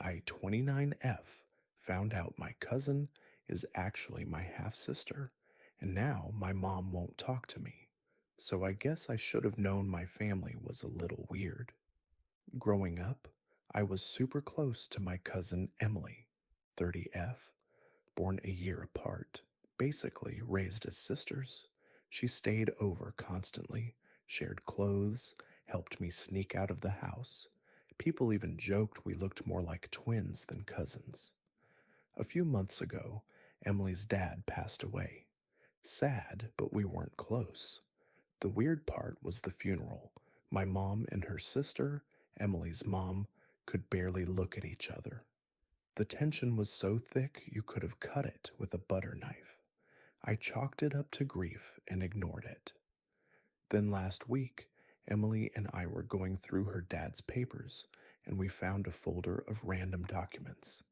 I, 29F, found out my cousin is actually my half sister, and now my mom won't talk to me. So I guess I should have known my family was a little weird. Growing up, I was super close to my cousin Emily, 30F, born a year apart, basically raised as sisters. She stayed over constantly, shared clothes, helped me sneak out of the house. People even joked we looked more like twins than cousins. A few months ago, Emily's dad passed away. Sad, but we weren't close. The weird part was the funeral. My mom and her sister, Emily's mom, could barely look at each other. The tension was so thick you could have cut it with a butter knife. I chalked it up to grief and ignored it. Then last week, Emily and I were going through her dad's papers, and we found a folder of random documents.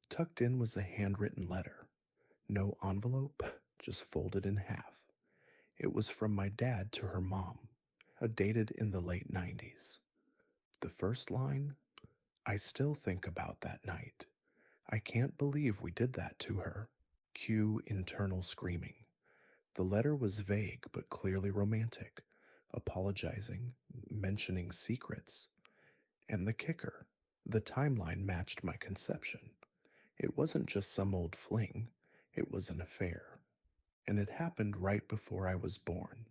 Tucked in was a handwritten letter. No envelope, just folded in half. It was from my dad to her mom, dated in the late 90s. The first line, I still think about that night. I can't believe we did that to her. Cue internal screaming. The letter was vague but clearly romantic, apologizing, mentioning secrets. And the kicker, the timeline matched my conception. It wasn't just some old fling, it was an affair. And it happened right before I was born.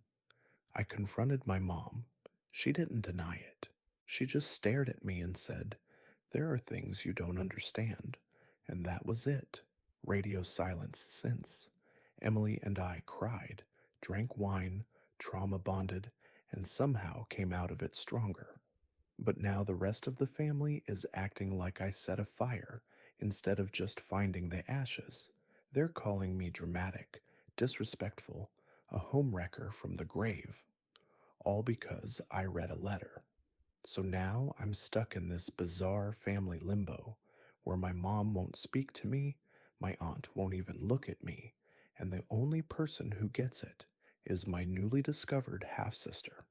I confronted my mom. She didn't deny it. She just stared at me and said, "There are things you don't understand." And that was it. Radio silence since. Emily and I cried, drank wine, trauma bonded, and somehow came out of it stronger. But now the rest of the family is acting like I set a fire instead of just finding the ashes. They're calling me dramatic, disrespectful, a homewrecker from the grave, all because I read a letter. So now I'm stuck in this bizarre family limbo where my mom won't speak to me, my aunt won't even look at me, and the only person who gets it is my newly discovered half sister.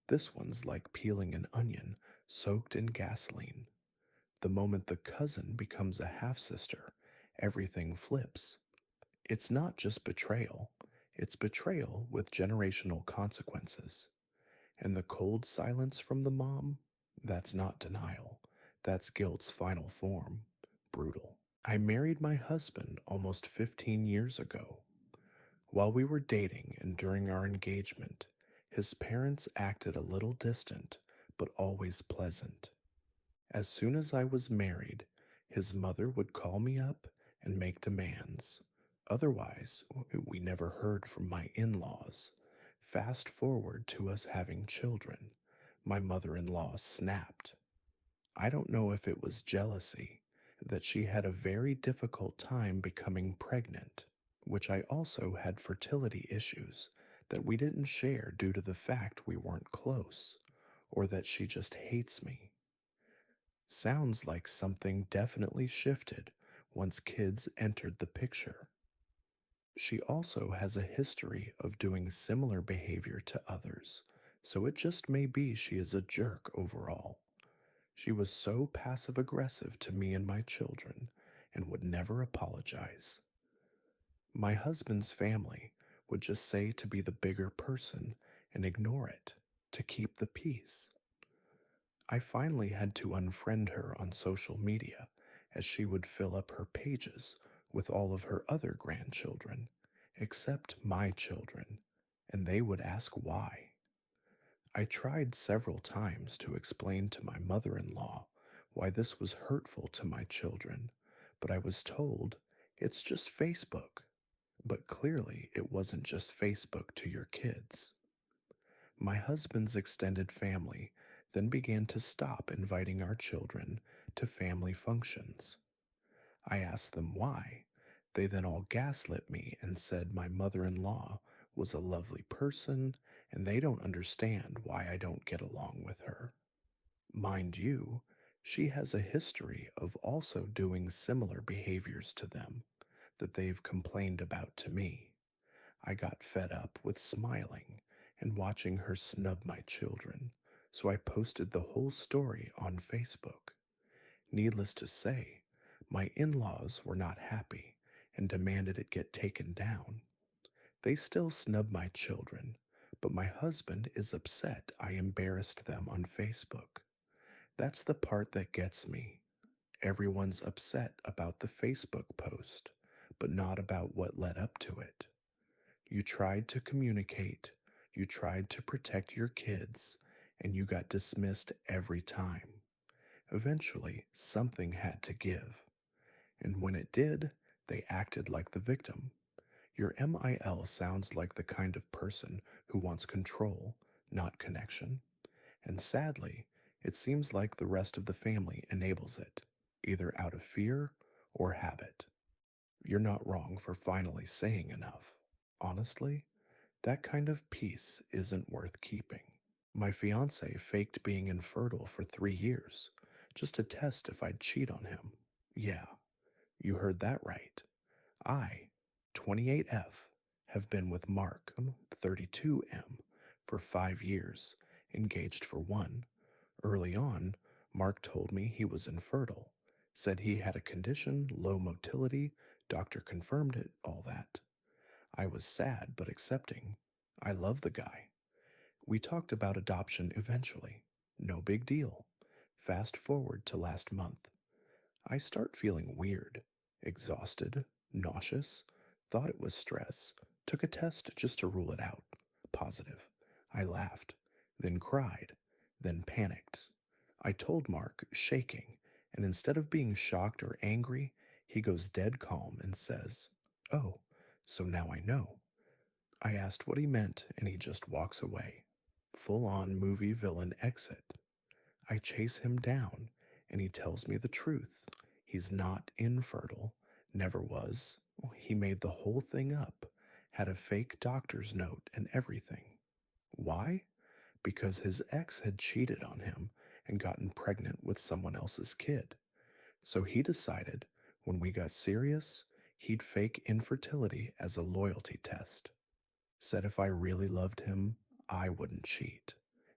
This one's like peeling an onion soaked in gasoline. The moment the cousin becomes a half sister, everything flips. It's not just betrayal, it's betrayal with generational consequences. And the cold silence from the mom, that's not denial. That's guilt's final form. Brutal. I married my husband almost 15 years ago. While we were dating and during our engagement, his parents acted a little distant, but always pleasant. As soon as I was married, his mother would call me up and make demands. Otherwise, we never heard from my in laws. Fast forward to us having children. My mother in law snapped. I don't know if it was jealousy, that she had a very difficult time becoming pregnant, which I also had fertility issues that we didn't share due to the fact we weren't close, or that she just hates me. Sounds like something definitely shifted once kids entered the picture. She also has a history of doing similar behavior to others, so it just may be she is a jerk overall. She was so passive aggressive to me and my children and would never apologize. My husband's family would just say to be the bigger person and ignore it, to keep the peace. I finally had to unfriend her on social media as she would fill up her pages with all of her other grandchildren, except my children, and they would ask why. I tried several times to explain to my mother in law why this was hurtful to my children, but I was told it's just Facebook. But clearly, it wasn't just Facebook to your kids. My husband's extended family then began to stop inviting our children to family functions. I asked them why. They then all gaslit me and said my mother in law was a lovely person and they don't understand why I don't get along with her. Mind you, she has a history of also doing similar behaviors to them that they've complained about to me. I got fed up with smiling and watching her snub my children, so I posted the whole story on Facebook. Needless to say, my in laws were not happy and demanded it get taken down. They still snub my children, but my husband is upset I embarrassed them on Facebook. That's the part that gets me. Everyone's upset about the Facebook post, but not about what led up to it. You tried to communicate, you tried to protect your kids, and you got dismissed every time. Eventually, something had to give. And when it did, they acted like the victim. Your MIL sounds like the kind of person who wants control, not connection. And sadly, it seems like the rest of the family enables it, either out of fear or habit. You're not wrong for finally saying enough. Honestly, that kind of peace isn't worth keeping. My fiance faked being infertile for 3 years, just to test if I'd cheat on him. Yeah, you heard that right. I, 28F, have been with Mark, 32M, for 5 years, engaged for one. Early on, Mark told me he was infertile, said he had a condition, low motility, doctor confirmed it, all that. I was sad but accepting. I love the guy. We talked about adoption eventually. No big deal. Fast forward to last month. I start feeling weird, exhausted, nauseous, thought it was stress, took a test just to rule it out. Positive. I laughed, then cried, then panicked. I told Mark, shaking, and instead of being shocked or angry, he goes dead calm and says, "Oh, so now I know." I asked what he meant, and he just walks away. Full on movie villain exit. I chase him down, and he tells me the truth. He's not infertile, never was. He made the whole thing up, had a fake doctor's note and everything. Why? Because his ex had cheated on him and gotten pregnant with someone else's kid. So he decided, when we got serious, he'd fake infertility as a loyalty test. Said if I really loved him, I wouldn't cheat,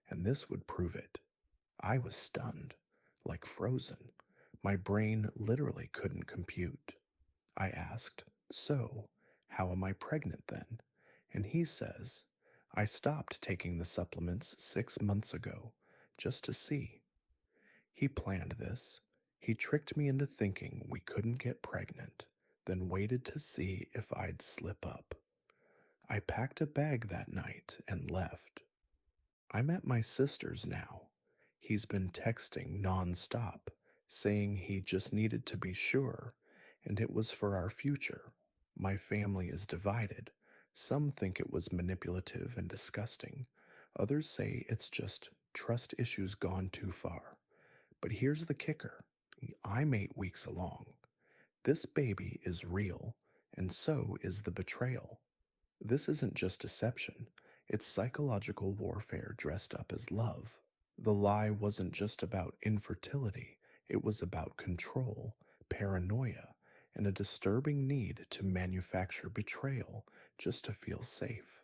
and this would prove it. I was stunned, like frozen. My brain literally couldn't compute. I asked, "So, how am I pregnant then?" And he says, "I stopped taking the supplements 6 months ago, just to see." He planned this. He tricked me into thinking we couldn't get pregnant, then waited to see if I'd slip up. I packed a bag that night and left. I'm at my sister's now. He's been texting nonstop, saying he just needed to be sure, and it was for our future. My family is divided. Some think it was manipulative and disgusting. Others say it's just trust issues gone too far. But here's the kicker. I'm 8 weeks along. This baby is real, and so is the betrayal. This isn't just deception, it's psychological warfare dressed up as love. The lie wasn't just about infertility, it was about control, paranoia, and a disturbing need to manufacture betrayal just to feel safe.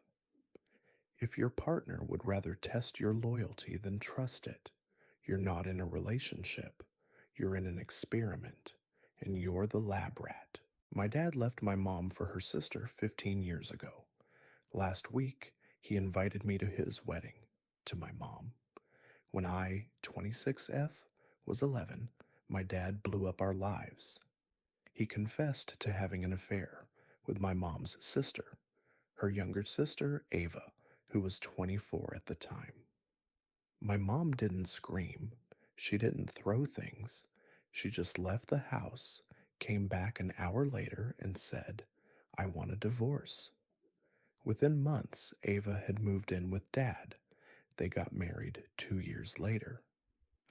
If your partner would rather test your loyalty than trust it, you're not in a relationship, you're in an experiment, and you're the lab rat. My dad left my mom for her sister 15 years ago. Last week, he invited me to his wedding, to my mom. When I, 26F, was 11, my dad blew up our lives. He confessed to having an affair with my mom's sister, her younger sister, Ava, who was 24 at the time. My mom didn't scream. She didn't throw things. She just left the house, came back an hour later, and said, "I want a divorce." Within months, Ava had moved in with Dad. They got married 2 years later.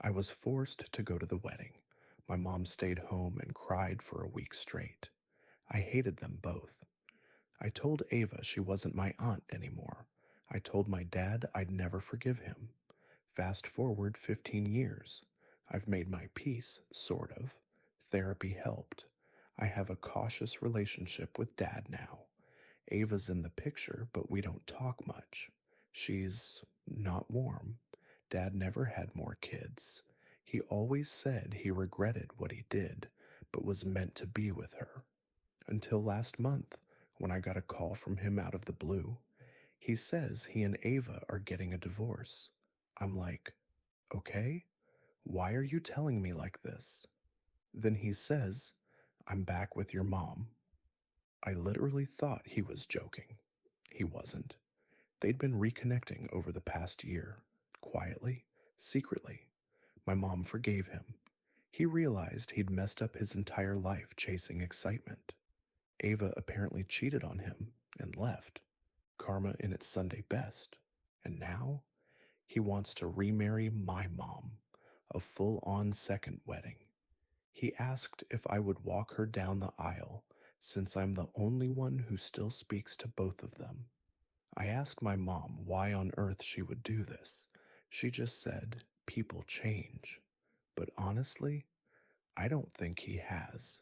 I was forced to go to the wedding. My mom stayed home and cried for a week straight. I hated them both. I told Ava she wasn't my aunt anymore. I told my dad I'd never forgive him. Fast forward 15 years. I've made my peace, sort of. Therapy helped. I have a cautious relationship with Dad now. Ava's in the picture, but we don't talk much. She's not warm. Dad never had more kids. He always said he regretted what he did, but was meant to be with her. Until last month, when I got a call from him out of the blue. He says he and Ava are getting a divorce. I'm like, okay, why are you telling me like this? Then he says, I'm back with your mom. I literally thought he was joking. He wasn't. They'd been reconnecting over the past year, quietly, secretly. My mom forgave him. He realized he'd messed up his entire life chasing excitement. Ava apparently cheated on him and left. Karma in its Sunday best. And now he wants to remarry my mom, a full on second wedding. He asked if I would walk her down the aisle since I'm the only one who still speaks to both of them. I asked my mom why on earth she would do this. She just said, people change. But honestly, I don't think he has.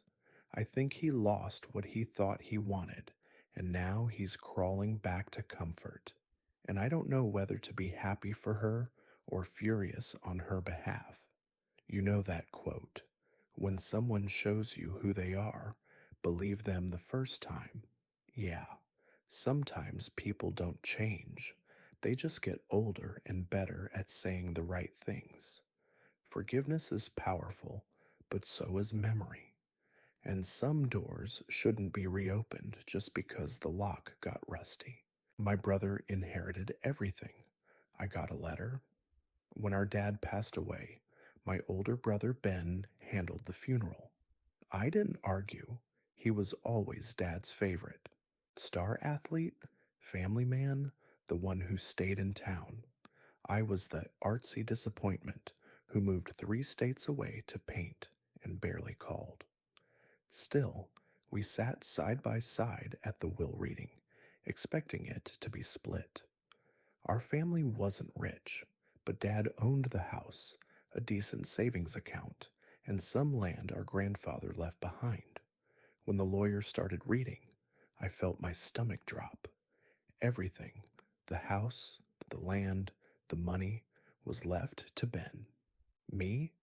I think he lost what he thought he wanted, and now he's crawling back to comfort. And I don't know whether to be happy for her or furious on her behalf. You know that quote, when someone shows you who they are, believe them the first time. Yeah, sometimes people don't change. They just get older and better at saying the right things. Forgiveness is powerful, but so is memory. And some doors shouldn't be reopened just because the lock got rusty. My brother inherited everything. I got a letter. When our dad passed away, my older brother Ben handled the funeral. I didn't argue. He was always dad's favorite. Star athlete, family man, the one who stayed in town. I was the artsy disappointment who moved 3 states away to paint and barely called. Still, we sat side by side at the will reading, expecting it to be split. Our family wasn't rich, but Dad owned the house, a decent savings account, and some land our grandfather left behind. When the lawyer started reading, I felt my stomach drop. Everything, the house, the land, the money, was left to Ben. Me?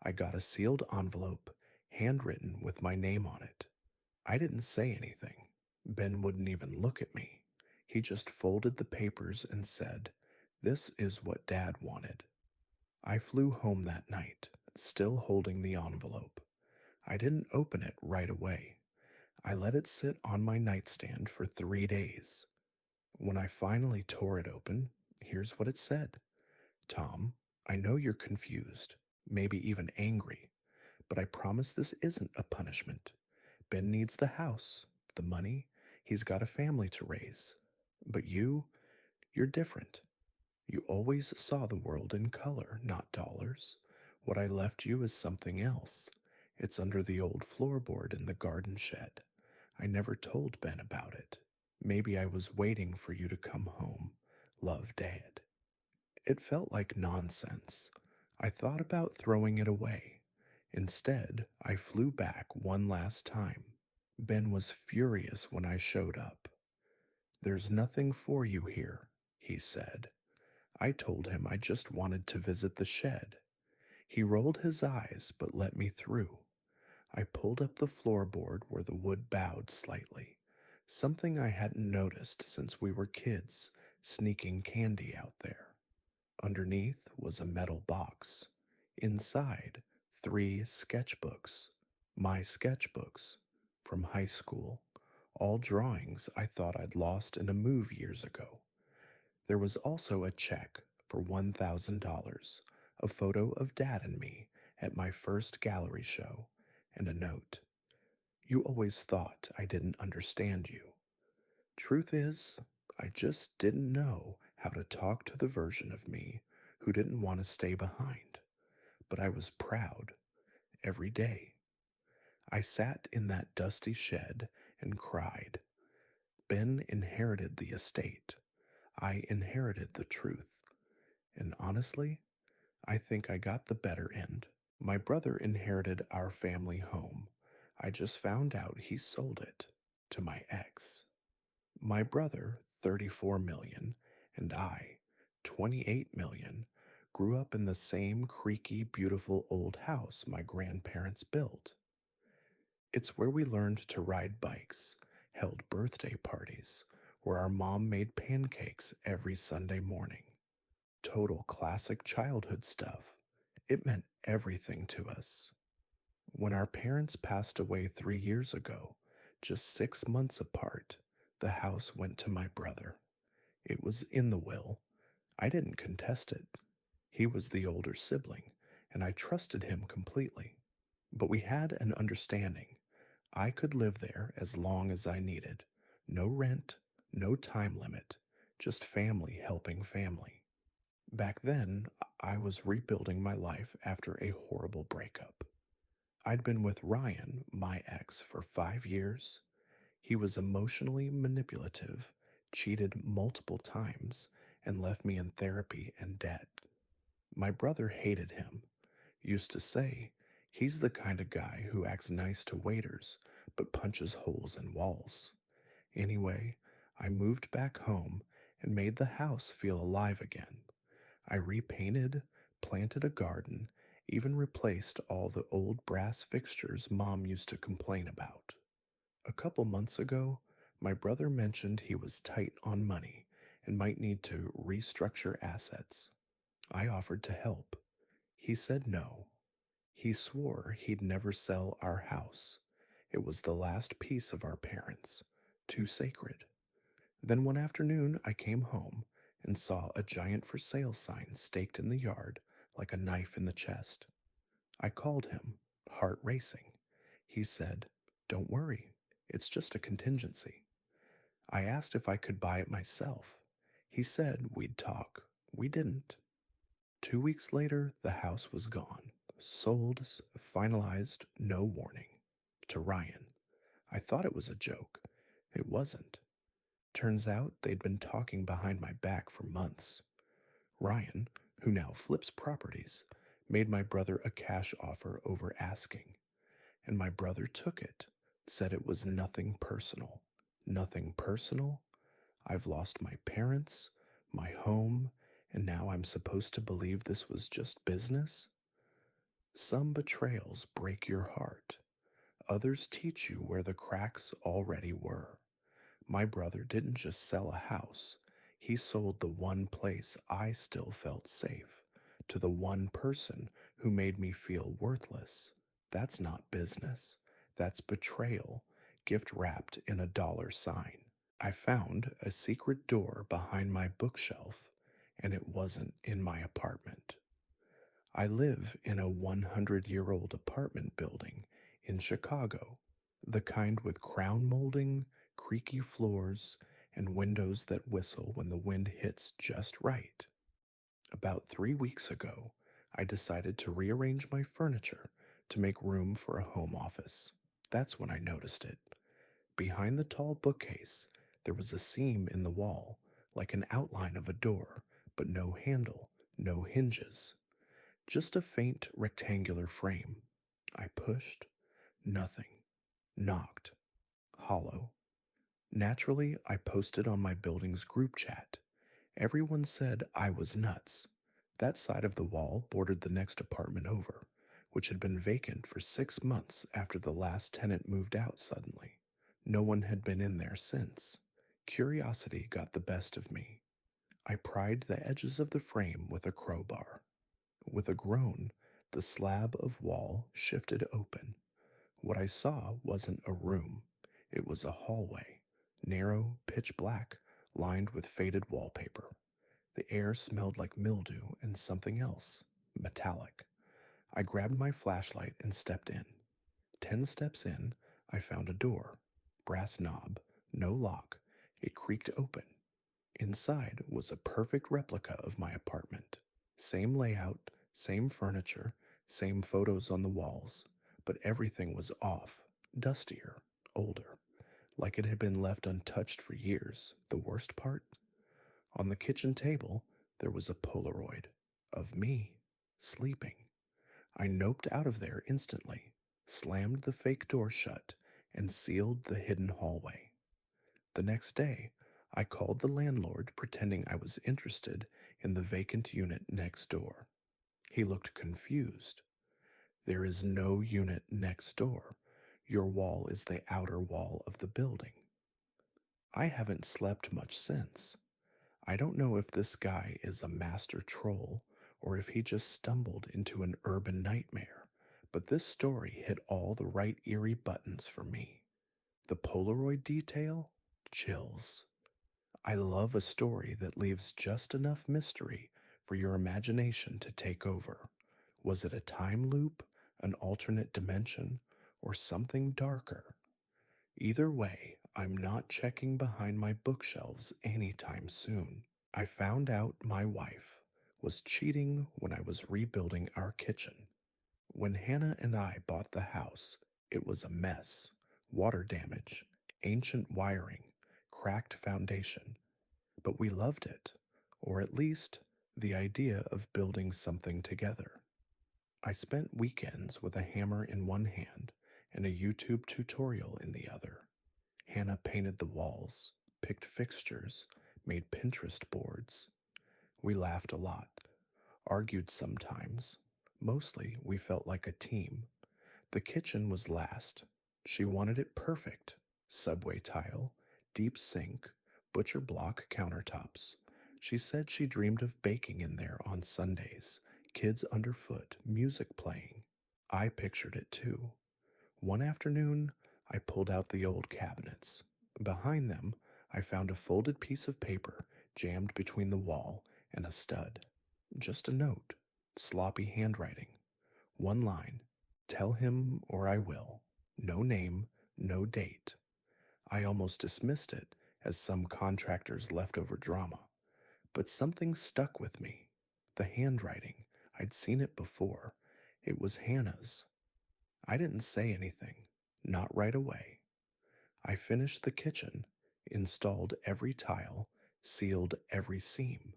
I got a sealed envelope, handwritten with my name on it. I didn't say anything. Ben wouldn't even look at me. He just folded the papers and said, "This is what Dad wanted." I flew home that night, still holding the envelope. I didn't open it right away. I let it sit on my nightstand for 3 days. When I finally tore it open, here's what it said. Tom, I know you're confused, maybe even angry, but I promise this isn't a punishment. Ben needs the house, the money, he's got a family to raise. But you're different. You always saw the world in color, not dollars. What I left you is something else. It's under the old floorboard in the garden shed. I never told Ben about it. Maybe I was waiting for you to come home. Love, Dad. It felt like nonsense. I thought about throwing it away. Instead, I flew back one last time. Ben was furious when I showed up. There's nothing for you here, he said. I told him I just wanted to visit the shed. He rolled his eyes but let me through. I pulled up the floorboard where the wood bowed slightly, something I hadn't noticed since we were kids, sneaking candy out there. Underneath was a metal box. Inside, 3 sketchbooks. My sketchbooks from high school. All drawings I thought I'd lost in a move years ago. There was also a check for $1,000, a photo of Dad and me at my first gallery show, and a note. You always thought I didn't understand you. Truth is, I just didn't know how to talk to the version of me who didn't want to stay behind. But I was proud every day. I sat in that dusty shed and cried. Ben inherited the estate. I inherited the truth. And honestly, I think I got the better end. My brother inherited our family home. I just found out he sold it to my ex. My brother, 34 million, and I, 28 million, grew up in the same creaky, beautiful old house my grandparents built. It's where we learned to ride bikes, held birthday parties, where our mom made pancakes every Sunday morning. Total classic childhood stuff. It meant everything to us. When our parents passed away 3 years ago, just 6 months apart, the house went to my brother. It was in the will. I didn't contest it. He was the older sibling, and I trusted him completely. But we had an understanding. I could live there as long as I needed. No rent, no time limit, just family helping family. Back then, I was rebuilding my life after a horrible breakup. I'd been with Ryan, my ex, for 5 years. He was emotionally manipulative, cheated multiple times, and left me in therapy and debt. My brother hated him, used to say, he's the kind of guy who acts nice to waiters but punches holes in walls. Anyway, I moved back home and made the house feel alive again. I repainted, planted a garden, even replaced all the old brass fixtures Mom used to complain about. A couple months ago, my brother mentioned he was tight on money and might need to restructure assets. I offered to help. He said no. He swore he'd never sell our house. It was the last piece of our parents, too sacred. Then one afternoon, I came home and saw a giant for sale sign staked in the yard like a knife in the chest. I called him, heart racing. He said, "Don't worry, it's just a contingency." I asked if I could buy it myself. He said we'd talk. We didn't. 2 weeks later, the house was gone. Sold, finalized, no warning. To Ryan. I thought it was a joke. It wasn't. Turns out they'd been talking behind my back for months. Ryan, who now flips properties, made my brother a cash offer over asking. And my brother took it, said it was nothing personal. Nothing personal? I've lost my parents, my home, and now I'm supposed to believe this was just business? Some betrayals break your heart. Others teach you where the cracks already were. My brother didn't just sell a house, he sold the one place I still felt safe to the one person who made me feel worthless. That's not business. That's betrayal, gift wrapped in a dollar sign. I found a secret door behind my bookshelf, and it wasn't in my apartment. I live in a 100-year-old apartment building in Chicago, the kind with crown molding, creaky floors, and windows that whistle when the wind hits just right. About 3 weeks ago, I decided to rearrange my furniture to make room for a home office. That's when I noticed it. Behind the tall bookcase, there was a seam in the wall, like an outline of a door, but no handle, no hinges. Just a faint rectangular frame. I pushed. Nothing. Knocked. Hollow. Naturally, I posted on my building's group chat. Everyone said I was nuts. That side of the wall bordered the next apartment over, which had been vacant for 6 months after the last tenant moved out suddenly. No one had been in there since. Curiosity got the best of me. I pried the edges of the frame with a crowbar. With a groan, the slab of wall shifted open. What I saw wasn't a room. It was a hallway, narrow, pitch black, lined with faded wallpaper. The air smelled like mildew and something else, metallic. I grabbed my flashlight and stepped in. 10 steps in, I found a door. Brass knob, no lock. It creaked open. Inside was a perfect replica of my apartment. Same layout, same furniture, same photos on the walls, but everything was off, dustier, older, like it had been left untouched for years. The worst part? On the kitchen table, there was a Polaroid of me, sleeping. I noped out of there instantly, slammed the fake door shut, and sealed the hidden hallway. The next day, I called the landlord pretending I was interested in the vacant unit next door. He looked confused. There is no unit next door. Your wall is the outer wall of the building. I haven't slept much since. I don't know if this guy is a master troll or if he just stumbled into an urban nightmare, but this story hit all the right eerie buttons for me. The Polaroid detail? Chills. I love a story that leaves just enough mystery for your imagination to take over. Was it a time loop, an alternate dimension, or something darker? Either way, I'm not checking behind my bookshelves anytime soon. I found out my wife was cheating when I was rebuilding our kitchen. When Hannah and I bought the house, it was a mess: water damage, ancient wiring, cracked foundation. But we loved it, or at least the idea of building something together. I spent weekends with a hammer in one hand and a YouTube tutorial in the other. Hannah painted the walls, picked fixtures, made Pinterest boards. We laughed a lot, argued sometimes. Mostly, we felt like a team. The kitchen was last. She wanted it perfect: subway tile, deep sink, butcher block countertops. She said she dreamed of baking in there on Sundays, kids underfoot, music playing. I pictured it too. One afternoon, I pulled out the old cabinets. Behind them, I found a folded piece of paper jammed between the wall and a stud. Just a note, sloppy handwriting. One line: tell him or I will. No name, no date. I almost dismissed it as some contractor's leftover drama, but something stuck with me. The handwriting, I'd seen it before. It was Hannah's. I didn't say anything, not right away. I finished the kitchen, installed every tile, sealed every seam.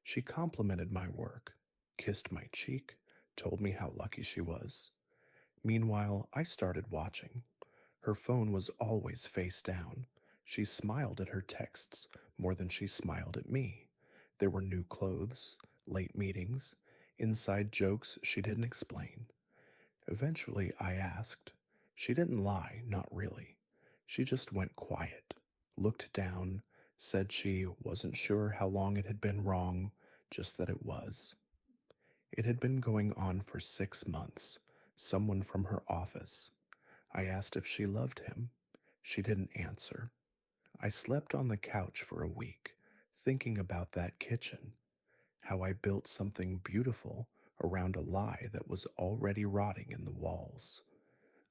She complimented my work, kissed my cheek, told me how lucky she was. Meanwhile, I started watching. Her phone was always face down. She smiled at her texts more than she smiled at me. There were new clothes, late meetings, inside jokes she didn't explain. Eventually, I asked. She didn't lie, not really. She just went quiet, looked down, said she wasn't sure how long it had been wrong, just that it was. It had been going on for 6 months. Someone from her office. I asked if she loved him. She didn't answer. I slept on the couch for a week, thinking about that kitchen, how I built something beautiful around a lie that was already rotting in the walls.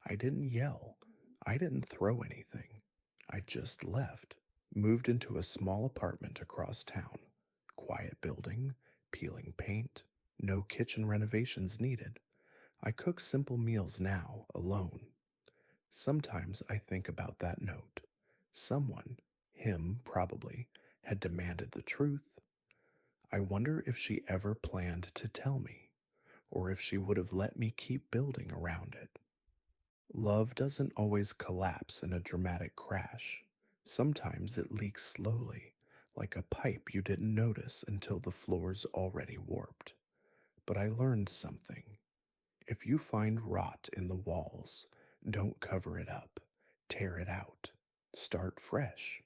I didn't yell. I didn't throw anything. I just left, moved into a small apartment across town. Quiet building, peeling paint, no kitchen renovations needed. I cook simple meals now, alone. Sometimes I think about that note. Someone, him probably, had demanded the truth. I wonder if she ever planned to tell me, or if she would have let me keep building around it. Love doesn't always collapse in a dramatic crash. Sometimes it leaks slowly, like a pipe you didn't notice until the floor's already warped. But I learned something. If you find rot in the walls, don't cover it up. Tear it out. Start fresh.